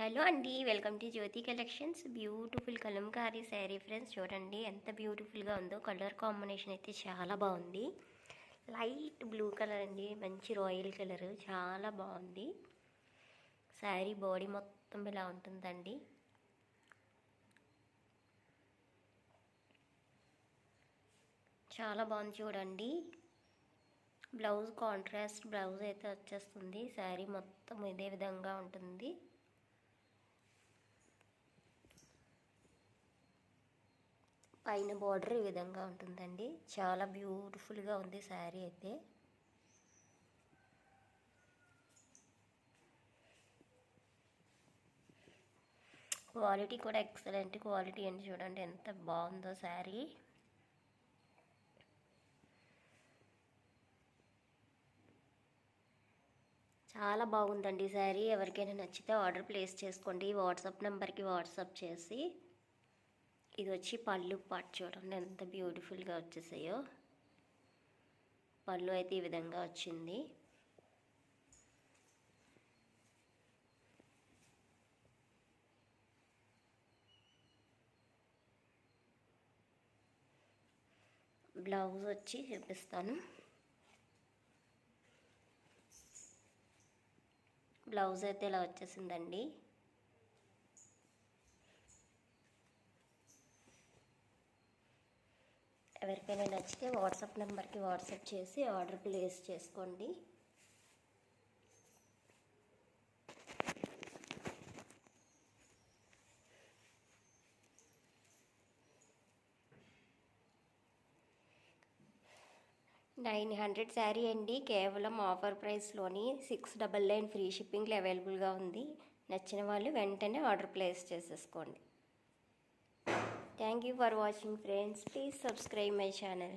Hello అండి, welcome to Jyothi collections. Beautiful Kalamkari sari friends, చూడండి ఎంత బ్యూటిఫుల్గా ఉందో. కలర్ కాంబినేషన్ అయితే చాలా బాగుంది. లైట్ బ్లూ కలర్ అండి, మంచి రాయల్ కలర్, చాలా బాగుంది. శారీ బాడీ మొత్తం ఇలా ఉంటుందండి. చాలా బాగుంది చూడండి. బ్లౌజ్ కాంట్రాస్ట్ బ్లౌజ్ అయితే వచ్చేస్తుంది. శారీ మొత్తం ఇదే విధంగా ఉంటుంది. పైన బార్డర్ ఈ విధంగా ఉంటుందండి. చాలా బ్యూటిఫుల్గా ఉంది శారీ అయితే. క్వాలిటీ కూడా ఎక్సలెంట్ క్వాలిటీ అండి. చూడండి ఎంత బాగుందో శారీ. చాలా బాగుందండి శారీ. ఎవరికైనా నచ్చితే ఆర్డర్ ప్లేస్ చేసుకోండి. వాట్సాప్ నెంబర్కి వాట్సాప్ చేసి. ఇది వచ్చి పళ్ళు పార్ట్, చూడండి ఎంత బ్యూటిఫుల్గా వచ్చేసాయో. పళ్ళు అయితే ఈ విధంగా వచ్చింది. బ్లౌజ్ వచ్చి చూపిస్తాను. బ్లౌజ్ అయితే ఇలా వచ్చేసిందండి. ఎవరికైనా నచ్చితే వాట్సాప్ నెంబర్కి వాట్సాప్ చేసి ఆర్డర్ ప్లేస్ చేసుకోండి. $900 శారీ అండి. కేవలం ఆఫర్ ప్రైస్లోని 699 ఫ్రీ షిప్పింగ్లో అవైలబుల్గా ఉంది. నచ్చిన వాళ్ళు వెంటనే ఆర్డర్ ప్లేస్ చేసేసుకోండి. Thank you for watching friends. Please subscribe my channel.